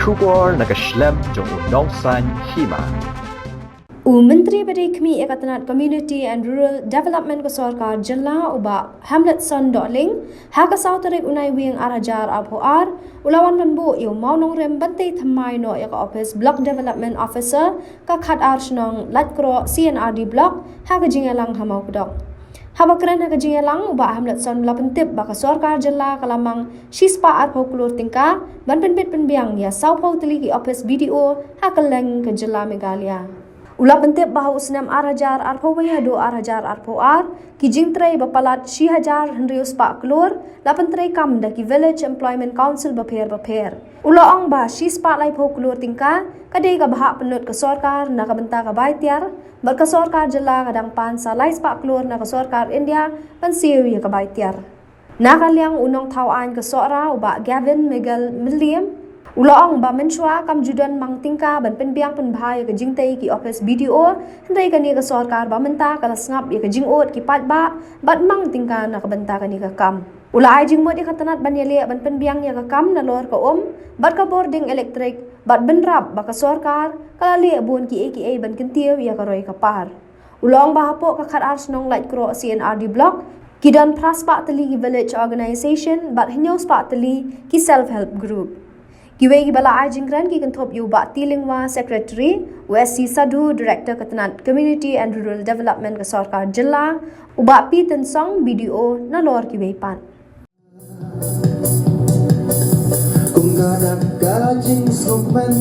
Kubor nakaslem jong unongsan hima. Menteri Berikmi Ekatanat Community and Rural Development ke Sarkar Jilla uba Hamletson Doling haka sauterik unai wing arajar abhoar ulawan manbu iu maunong rem bantai thamai no yak office block development officer ka khat arsnong latkro CNRD block haka jingalang hamau kedok habakran haka jingalang uba Hamletson lapentip baka Sarkar Jilla kalamang shispa arpau kulur tingka ban penbit penbiang ya saupau teliki office BDO haka leng ke Jilla Meghalaya. Ula bentip bahawa senam arajar arpawaya do arajar arpawar kijing tray bapalat 6,000 hendrius pak kelur lapan tray kam daki village employment council baper. Ula ong bah shis pak lai po kelur tingka kadai ka bahak penut ke Sarkar na ka benta ka baitiar bar ka Sarkar Jilla kadang pan sa lai pak kelur na ka Sarkar India pan siu ya ka baitiar. Na kaliang unong tawaan ke Sora uba Gavin Miguel William Ulaong ba mensua kam judan mang tingka ban penbiang penbhai ke jingtai ki office BDO hendai kani ke Sarkar ba menta kala snap ya ke jingot ki pat ba bat mang tingka na ka benta kani ka kam ula ai jingmot ya katanat ban yale ban penbiang ya ka kam na lor ka bat ka boarding electric bat benrap ba ka Sarkar kala le bun ki AKA ban kentiu ya ka roi ka par ulaong ba hapo ka khat arsnong light kro CNRD block kidan praspa tali village organization bat hinyos pa tali ki self help group Kiwegi bala ajingran ki kentop yu ba tilingwa secretary USC Sadhu director katanat community and rural development ke Sarkar Jilla uba pi tensong BDO na lor kiwei pan Kunggadak gajing sokmen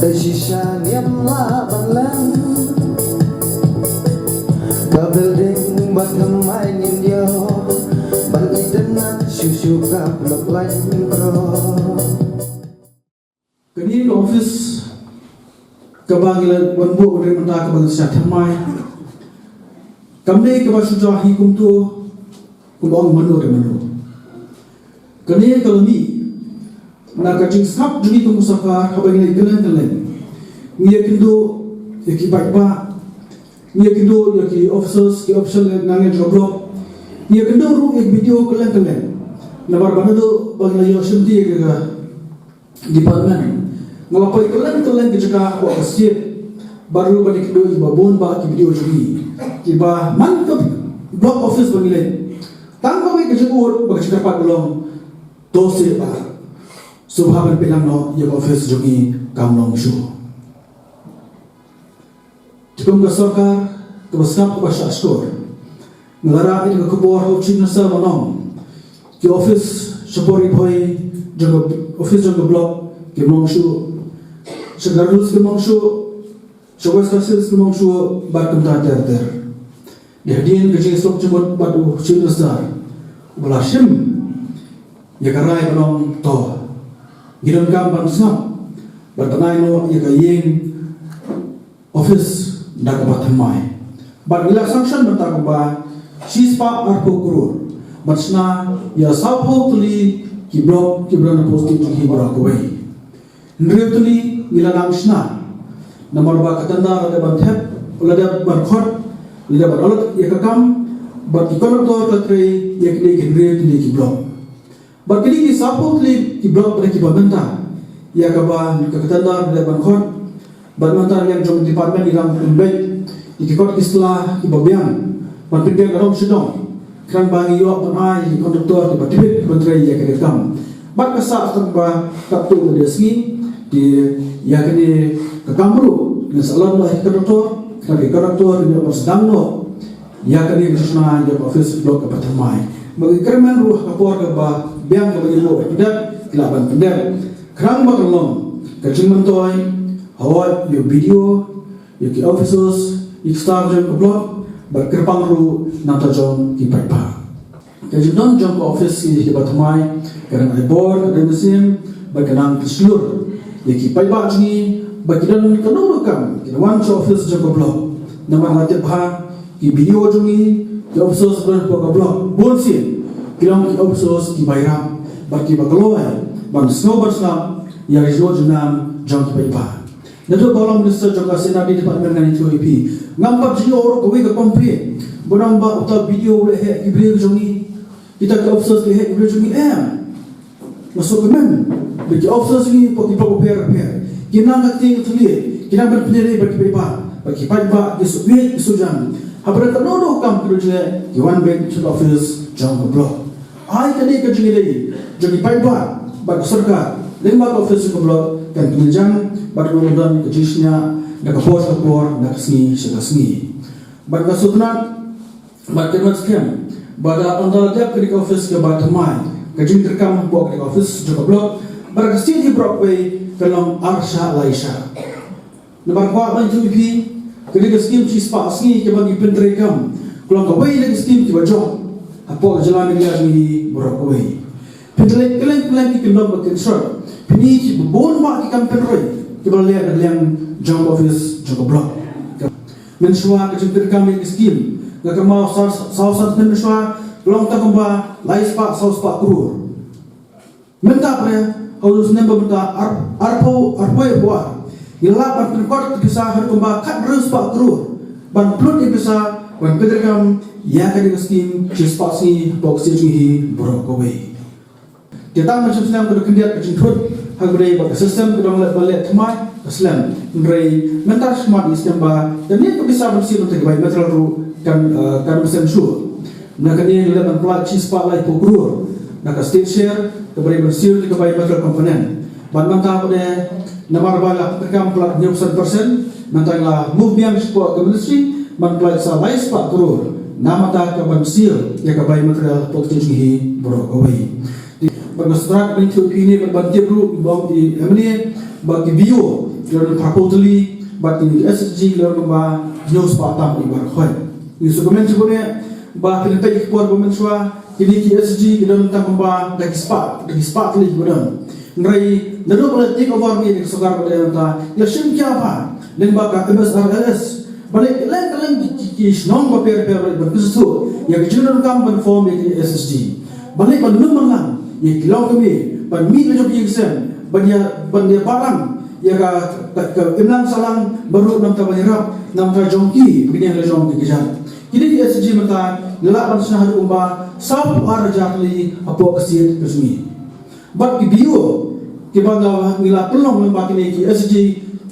dashisha niamla balang kabelding bagamai ninyo bangidena shushu kablok lain pro Kini ke office kebagilan wanbu dari mentah kebagilan thamai kami ke basuja hikum tu kubang manu dari manu kini kalami nak kacing sab jadi tu musafar kebagilan gelan niya kindo yaki baikba niya kindo yaki officers ki official nange joblok niya kindo ru ek video gelan nabar bana tu bagilan yoshimti ke department ngalapai kalian kejaga buat masjid baru balik kedua iba bon ba ki video jadi iba man ke block office bangile tangka we kejaga bagi cepat belum dosi ba subhan bilang no ya office jadi kamnong shu tikum ka Sarkar ke besar ke bahasa skor melara ini ke kubur hocin nasa manong ki office support boy jaga office jaga block ke mongsu segarus ke mongsu sebas kasis ke mongsu batum tater dihadian ke jesok cemut batu cinasar belashim ya karai belum to gidan kam bansam bertenai no ya kayeng office dak batamai bat ila sanction bentak ba sispa arpo kurur batsna ya sapho tuli ki blok ki brana posting ki barakoi Nriyutuli nila nangsna namar ba katanda lada banthep lada barkhot lada barolot yakakam bat ikontor latre yakne ginriyutuli ki blok bat kili ki sapotli ki blok pada ki babenta yakaba katanda lada barkhot bat mantar yang jom department iram unbek ikikot islah ki babiang bat pindiang garom sidong kran bangi yo panai konduktor ki batibit menteri yakakam bat kasar tanpa kaptu desi di yakni kekamru dengan salam lah konduktor kami konduktor ini sedang no yakni bersama di office blok kepatamai bagi kerman ruh kapor ke ba biang ke bagi lo tidak kelaban pendek kerang bakalom kecing mentoy hawat yo video yo ki officers staff jam blok berkerpang ru nata jom ki paipa kecing don jom office ki kepatamai kerang ai board dan mesin berkenang keseluruh yaki paiba ni bagidan kanong kam kinawan sa office jang blok namar natin bha ki video jungi ki office ban blok bolsin kilang ki office ki bayra baki bagloy ban snowbirds na ya rizo junam jang ki paiba nato bolong minister jang kasina di department ngani TOP ngambak ji oro kowe ka pompe bonang ba uta video le he ki video jungi kita ki office le he video jungi masuk kemen bagi officers ni bagi prepare kina ngati tulie kina berpendiri bagi paiba di subit sujan habra tanono kam kerja di one bank to office jang block ai kali kerja ni jadi paiba bagi serkar lembaga office block kan penjang bagi nonton kejisnya nak pos nak sini bagi sutna bagi macam bagi antara tiap kerja office ke batamai kejin terkam buat kerja office juga block bagi sini Broadway dalam arsha laisha lebar kuat bantu pi kerja skim cispa sini ke bagi penterekam kalau kau lagi skim ke bajok apa jalan dia ni Broadway pentelek keleng ki kendom bagi short pini ki bon mak ki kampen roy ki balai ada yang jump office juga block mensua kejin terkam ni skim gak mau sausat mensua long tak kemba lais pak saus pak kurur minta pre harus nembak minta arpo ya buat ilapan penkot bisa harus kemba kat terus pak kurur ban plut bisa ban peterkam ya kadi skim cispasi boxi hi Broadway kita macam sedang berkendiat kejintut hagre bak sistem kedong balik temai Islam ngrai mentar smart sistem ba dan ni bisa bersih untuk baik material ru kan persen sure nak ni lepas plat cispa lai pokrur nak state share kepada bersih ke baik material komponen ban mantap pada namar bala terkam plat 90% mantai la movement support ke ministry ban plat sa lai spa krur nama ta ke bersih ya ke baik material pokok hi Broadway berstrak bentuk ini berbantu ru bom di amni bagi bio lalu properly bagi SSG lalu ba news patam ibar khoi isu komen sebenarnya ba pentai ekspor pemensua ini ki SSG kita minta ba dari spa li gudang ngai lalu boleh take over ni segar pada minta ya sim kya apa dan ba ka MSRLS balik lain ki snong ba per berkusu ya kejunan kam form ni SSG balik belum menang ya kilau kami ban mi le joki exam ban dia barang ya ka kenang salang baru nam ta banirap nam ta jongki begini le jong ke kejar kini di SG mata lelak ban sah umba sab arjatli apo kesit resmi bat ki bio ki bangga mila pelong lembak ini ki SG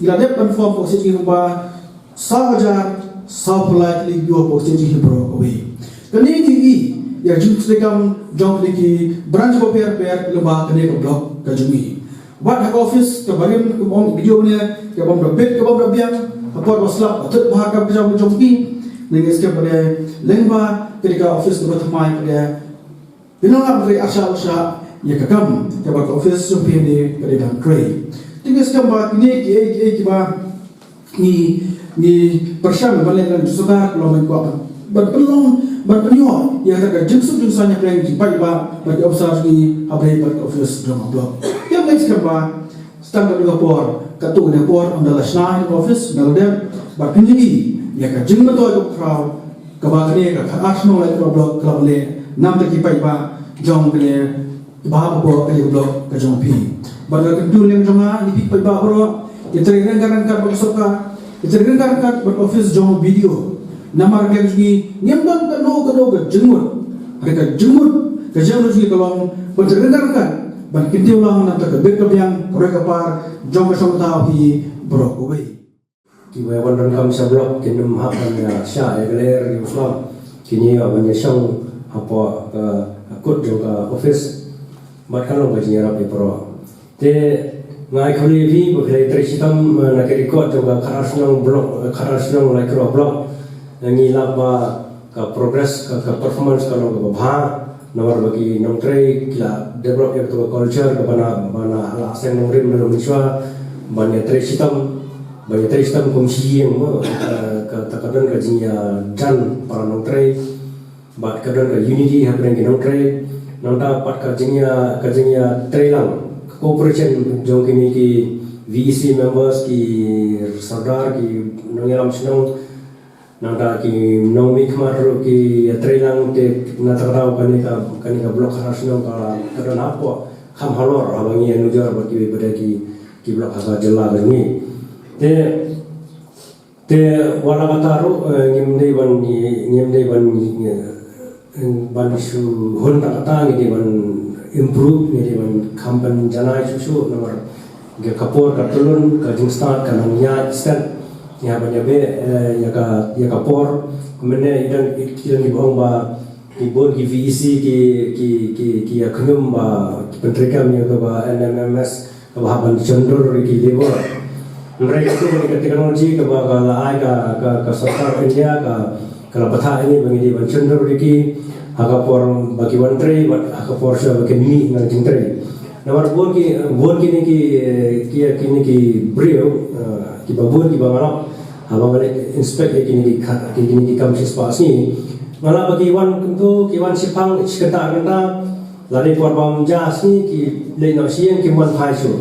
ila dep confirm kesit ki umba sahaja supply bio kesit ki Broadway kini ki ya jung sekam jong ki branch ko per lembak kene ko blok ka jumi buat hak office ke barim ke bom video ni ke bom bed ke bom biang apa waslap atut bahaka kerja jompi dengan skep pada lengba ketika office ke bertemai pada binang dari asal ya kekam ke bak office jompi ni pada dan kray dengan skep ba ni ki ba ni persyam balik dan sudah kalau menguap berpeluang yang ada jengsu-jengsunya yang dipakai bagi officer ni abai bagi office drama blog yang lain sekarang standar juga por katu dengan por adalah national office dalam berpinjigi ya ka jeng betul ke crowd kebagani ke national like blog kalau boleh nam tak dipakai jong ke bahap por ke blog ke jong pi pada kedua yang jonga ni dipakai bro diterangkan bersoka diterangkan beroffice jong video namar ke segi nyamban kano ke jengmut mereka jengmut ke jengmut segi kalau berdengarkan ban kinti ulang nanti ke backup yang mereka par jong besok tahu hi Broadway ki wewan dan kam sa blok kinum hapan ya sya eler di Islam kini aban ya sang apa akut juga office bahkan lo bagi rapi pro te ngai khali vi bukai trisitam na ke record juga karasnang blok karasnang like blok ngi laba ka progress ka performance kalau ke bah nomor bagi nongtrei kila develop yang tu culture ke bana ala sen nongrim dalam Malaysia banyak trisitam komisi yang ka takadon ka jinya jan para nongtrei bat kadon ka unity happening ke nongtrei nongta pat ka jinya trailang cooperation jong kini ki VEC members ki sardar ki nongiram senong nada ki nomi kemaru ki trailang te natarau kanika blok harasno ka kadon apa kham halor abangi anujar bagi pada ki blok hasa jela ni te wala bataru ngimdei ban su hon ta ta ngi ban improve ni man kampan janai susu nomor ge kapor ka tulun ka jingstart ka nangya stand ya banyabe ya kapor kemudian idan di bawah ba ibon ki VEC ki akhum ba pentrikam ya ba NMMS ka bahaban chondor ki debo mereka itu dengan teknologi ke bawah ke sarkar India ke patah ini bagi ban chondor ki agapor bagi wantri agapor sa bagi ni na jingtri nomor bon ki ni ki brio ki babon ki bangalap abang balik inspect ki kam sispas ni malah bagi wan tu ki wan sipang sekata lari por bam jas ni ki le no sien ki man phai su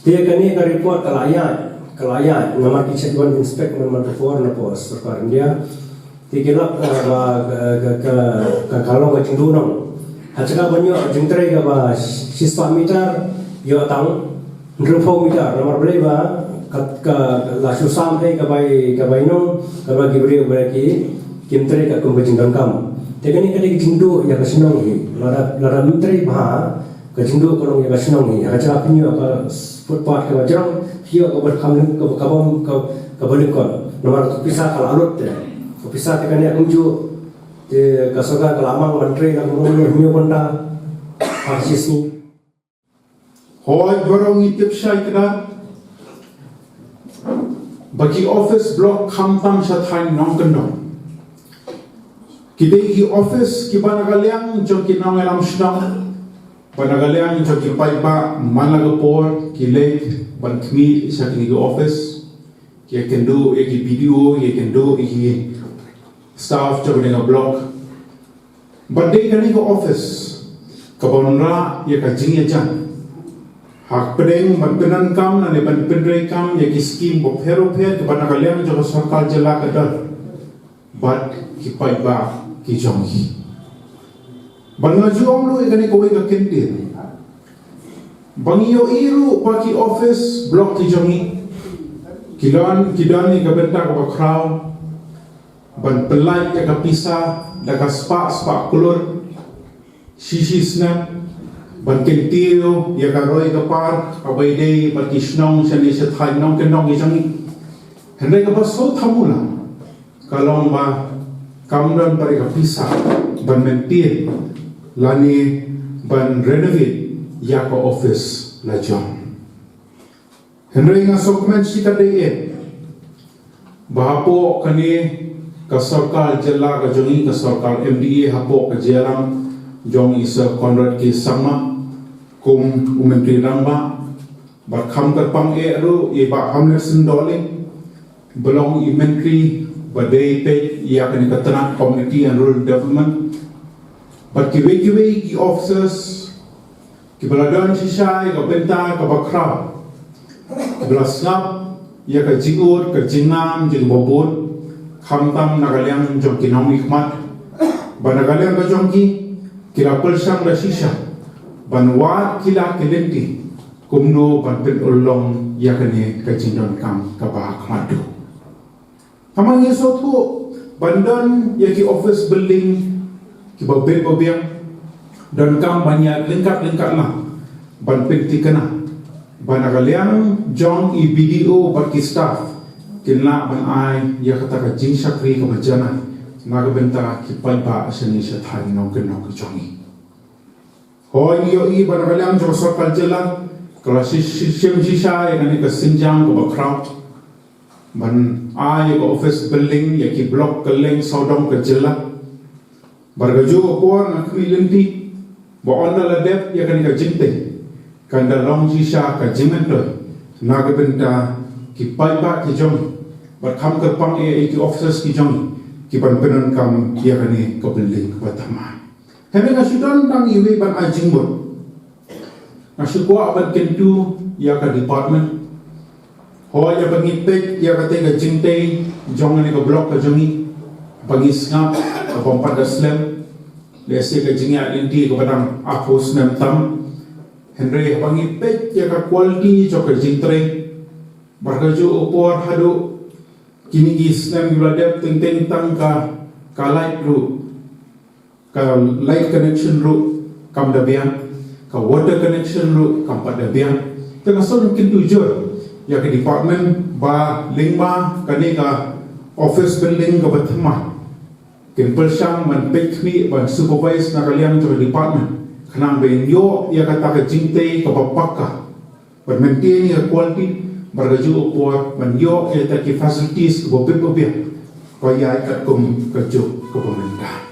dia kani ka report kelayat nomor ki chat inspect nomor 4 na pos sarkar India tikilap ka kalong ka chindu nang hachaka banyo jingtrai ka ba sispa meter yo tang ndrufo meter nomor bele ba ka la susam ka bai nong ka ba gibri beraki kimtrai ka kumba jingdam kam tekani ka dik jindu ya ka sinong hi lara menteri ba ka jindu ko nong ya ka sinong hi hachaka pinyo ka footpath ka jarang hiyo ka berkam ka balik ko nomor tu pisah ka alut pisah tekan ya kunju te kasoga kelamang menteri nak mengunyah konda parsis ni hoi borong itip syai kada bagi office block kamtam sathai nong kendong kidei ki office ki banagaliang jo ki nong elam shnong banagaliang jo ki paiba managapor ki late ban kmi sakni ki office ki kendo ki video kendo ki staff job dengan block badai kani ko office kabonra ya ka jing ya jang hak pedeng banpenan kam na ne banpendrai kam ya ki scheme bo phero pher ke bana kalian jo sarkar jela ka dar bad ki pai ba ki jong hi banga jom lu kani ko ka kendir bangiyo iru pa ki office block ki jong hi kidan ni ka benta ko crowd ban pelai ka pisah da ka spa kulur sisi snap ban kentio ya ka roi ka par abai dei ban kisnong sani sathai nong kenong isang hendai ka baso thamula kalong ba kamran pare ka pisah ban mentir lani ban renovate ya ka office la jong hendai nga sokmen sita dei bahapo kani ka sarkar jela ka jongi ka sarkar MDA hapo ka jeram jong isa Conrad ki sama kum menteri ramba ba kham ka pang e ru e ba Hamlerson doling belong menteri ba dei pe ya ka ni ka tana community and rural development ba ki we ki officers ki baladan shisha ka benta ka bakra blasnap ya ka jingur ka jingam jing bobon kamtam nagaliang jong kinong ikmat banagaliang ka jong ki kila pulsang la shisha banwa kila kilenti kumno banpin ulong yakane ka jindon kam ka bahak madu kamang yeso tu bandan yaki office building ki babel dan kam banyak lengkap lah banpin tikana banagaliang jong BDO baki staff kinla ban ai ya kata ka jing sakri ka bajana naga benta ki pai ba asani sa thai no ke chongi hoi yo i ban galang jo sarkar jela klasi system sisa ya ni ka sinjang ko crowd ban ai ko office building ya ki block kaleng saudong ka jela bargaju ko na kwilinti bo onda la dep ya kan ka jingte kanda long sisa ka jimento naga benta ki pai ba ki jong berkam kerpang ki officers ki jong ki banpenan kam kia kani ke building ke batama heme ka sudan tang iwe ban ajing bot nasukwa ban kentu ya ka department ho ya bangipek ya ka te ka jingte jong ni ka block ka jongi bangis ngap ka pompa da slam lese ka jingya inti ka badang apos nam tam henry bangipek ya ka quality jo ka jingtre barkaju upor hadu kini gisnam giladap teng tang ka light route ka light connection route kam da biang ka water connection lu kam pa da biang tengah son kin tujuan ya ke department ba lingma kani ka office building ka bathma kin persang man pekni ban supervise na kalian to department kanang ben yo ya kata ka jingte ka papaka ban maintain ya quality bargaju upor ban yo ya ta ki facilities ko bebia ko ya ka kum ka jo ko pemerintah.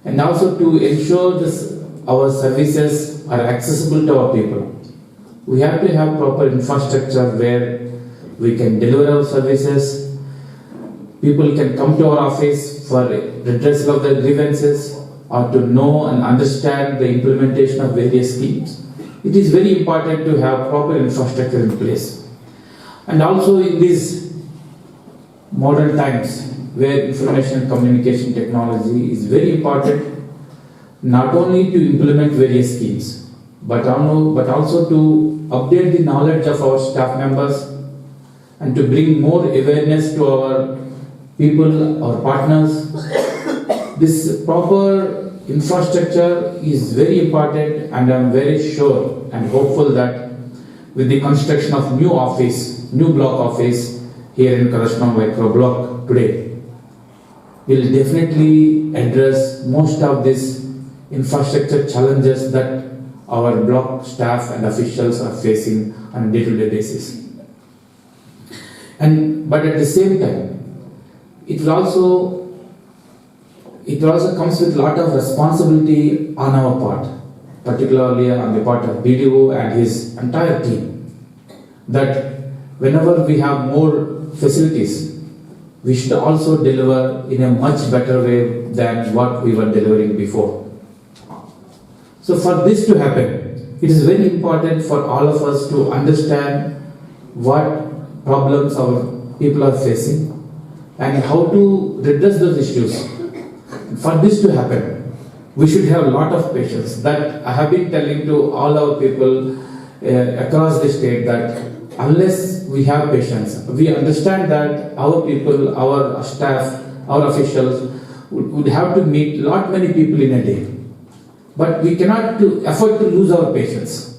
And also to ensure this our services are accessible to our people, we have to have proper infrastructure where we can deliver our services. People can come to our office for redressal of their grievances or to know and understand the implementation of various schemes. It is very important to have proper infrastructure in place. And also in these modern times where information and communication technology is very important, not only to implement various schemes, but also to update the knowledge of our staff members and to bring more awareness to our people, our partners. This proper infrastructure is very important, and I am very sure and hopeful that with the construction of new block office here in Karasnam Micro Block today, will definitely address most of these infrastructure challenges that our block staff and officials are facing on a day-to-day basis. But at the same time, it also comes with a lot of responsibility on our part, particularly on the part of BDO and his entire team, that whenever we have more facilities, we should also deliver in a much better way than what we were delivering before. So for this to happen, it is very important for all of us to understand what problems our people are facing and how to redress those issues. For this to happen, we should have a lot of patience. That I have been telling to all our people across the state, that unless we have patience, we understand that our people, our staff, our officials would have to meet many people in a day. But we cannot afford to lose our patience.